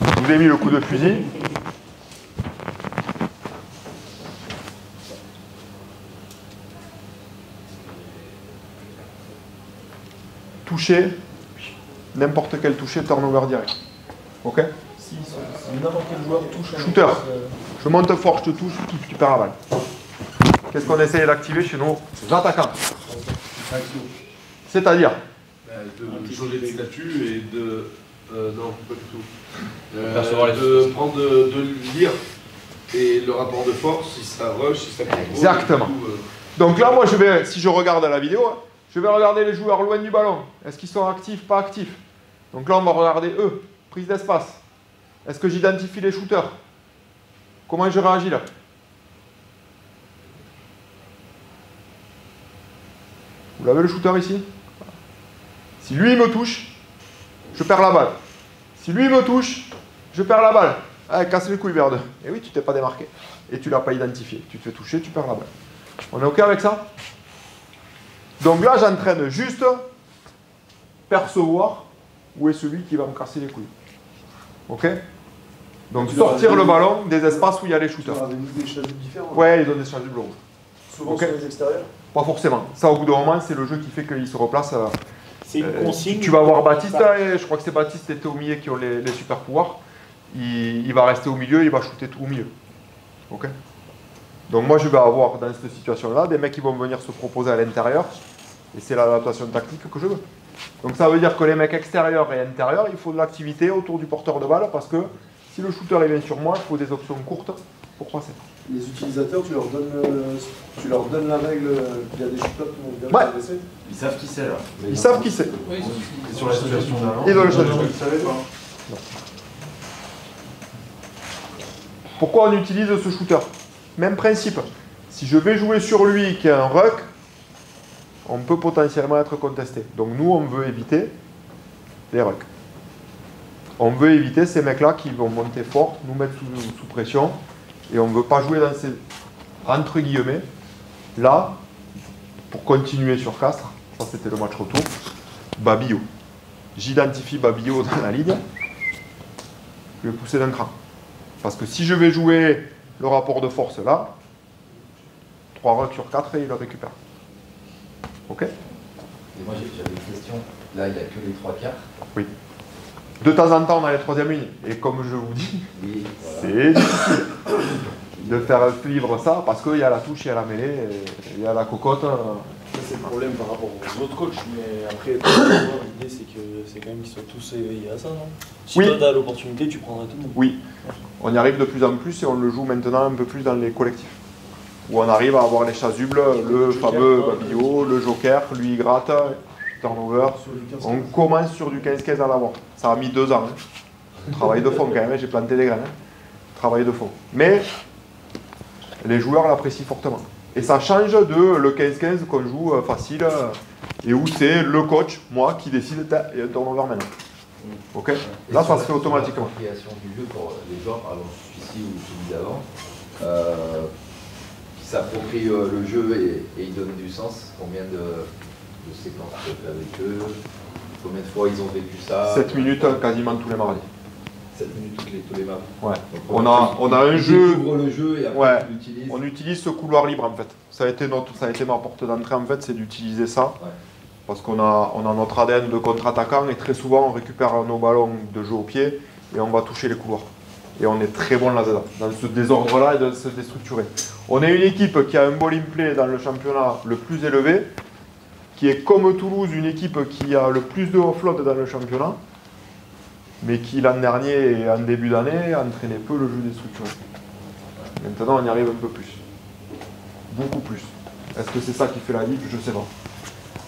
Je vous ai mis le coup de fusil. Toucher, n'importe quel toucher, turnover direct. Ok? Si n'importe quel joueur touche un shooter. Je monte fort, je te touche, tu perds la balle. Qu'est-ce qu'on essaye d'activer chez nos attaquants? C'est-à-dire de changer de statut et de... non, pas du tout. De prendre de lire et le rapport de force, si ça rush, si ça contrôle. Exactement. Donc là, moi, si je regarde la vidéo, je vais regarder les joueurs loin du ballon. Est-ce qu'ils sont actifs, pas actifs? Donc là, on va regarder eux, prise d'espace. Est-ce que j'identifie les shooters? Comment je réagis là? Vous l'avez le shooter ici? Si lui me touche, je perds la balle. Si lui me touche, je perds la balle. Ah, casse les couilles, Verde. Et oui, tu t'es pas démarqué. Et tu l'as pas identifié. Tu te fais toucher, tu perds la balle. On est OK avec ça? Donc là, j'entraîne juste percevoir où est celui qui va me casser les couilles. OK? Donc sortir le ballon des espaces où il y a les shooters. Tu as des chasubles différents. Ouais, ils ont des chasubles rouges. Souvent sur les extérieurs. Pas forcément. Ça, au bout d'un moment, c'est le jeu qui fait qu'il se replace. C'est une consigne. Tu vas voir Baptiste, et je crois que c'est Baptiste et Théomier qui ont les super pouvoirs. Il va rester au milieu, il va shooter tout au milieu. Ok? Donc moi, je vais avoir dans cette situation-là des mecs qui vont venir se proposer à l'intérieur. Et c'est l'adaptation tactique que je veux. Donc ça veut dire que les mecs extérieurs et intérieurs, il faut de l'activité autour du porteur de balle parce que si le shooter il vient sur moi, il faut des options courtes pour passer. Les utilisateurs, tu leur donnes la règle qu'il y a des shooters qui vont bien adresser. Ils savent qui c'est là. Ils savent qui c'est. Oui, sur la situation d'avant. Ils ont le changement. Pourquoi on utilise ce shooter? Même principe. Si je vais jouer sur lui qui a un ruck, on peut potentiellement être contesté. Donc nous, on veut éviter les rucks. On veut éviter ces mecs-là qui vont monter fort, nous mettre sous pression, et on ne veut pas jouer dans ces, entre guillemets, là, pour continuer sur Castres, ça c'était le match retour, Babillot. J'identifie Babillot dans la ligne, je vais pousser d'un cran. Parce que si je vais jouer le rapport de force là, 3 rucks sur 4 et il le récupère. Ok? Et moi j'avais une question, là il n'y a que les 3 quarts. Oui. De temps en temps on a les 3e lignes, et comme je vous dis, oui, voilà. C'est difficile de faire vivre ça, parce qu'il y a la touche, il y a la mêlée, il y a la cocotte. Ça c'est le problème par rapport aux autres coachs, mais après l'idée c'est que c'est quand même qu'ils soient tous éveillés à ça, non? Si oui. Toi tu as l'opportunité, tu prendras tout le monde. Oui, on y arrive de plus en plus et on le joue maintenant un peu plus dans les collectifs. Où on arrive à avoir les chasubles, le fameux Babillot, le joker, lui il gratte, turnover. On commence sur du 15-15 à l'avoir. Ça a mis 2 ans. Hein. Travail de fond quand même, j'ai planté des graines. Hein. Travail de fond. Mais les joueurs l'apprécient fortement. Et ça change de le 15-15 qu'on joue facile et où c'est le coach, moi, qui décide et un turnover maintenant. Ok? Et là, ça se fait automatiquement. La création du jeu pour les joueurs, par exemple celui-ci ou celui d'avant, qui s'approprient le jeu et ils donnent du sens. Combien de séquences tu fais avec eux? Combien de fois ils ont vécu ça? 7 minutes quasiment tous les mardis. 7 minutes tous les mardis. Ouais. Donc, on a un jeu. Le jeu et après ouais. tu l'utilises. On utilise ce couloir libre en fait. Ça a été ma porte d'entrée en fait, c'est d'utiliser ça. Ouais. Parce qu'on a notre ADN de contre-attaquant et très souvent on récupère nos ballons de jeu au pied et on va toucher les couloirs. Et on est très bon là-dedans, dans ce désordre-là et de se déstructurer. On est une équipe qui a un ball in play dans le championnat le plus élevé, qui est comme Toulouse, une équipe qui a le plus de offload dans le championnat, mais qui l'an dernier et en début d'année entraînait peu le jeu déstructuré. Maintenant on y arrive un peu plus. Beaucoup plus. Est-ce que c'est ça qui fait la diff? Je ne sais pas.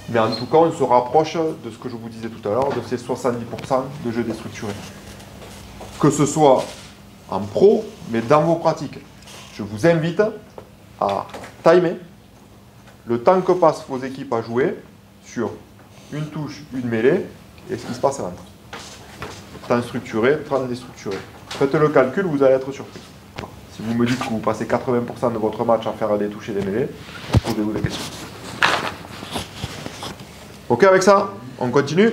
Mais en tout cas, on se rapproche de ce que je vous disais tout à l'heure, de ces 70% de jeux déstructurés. Que ce soit en pro, mais dans vos pratiques. Je vous invite à timer le temps que passent vos équipes à jouer sur une touche, une mêlée, et ce qui se passe à l'entrée. Temps structuré, temps déstructuré. Faites le calcul, vous allez être surpris. Si vous me dites que vous passez 80% de votre match à faire des touches et des mêlées, posez-vous des questions. Ok avec ça? On continue?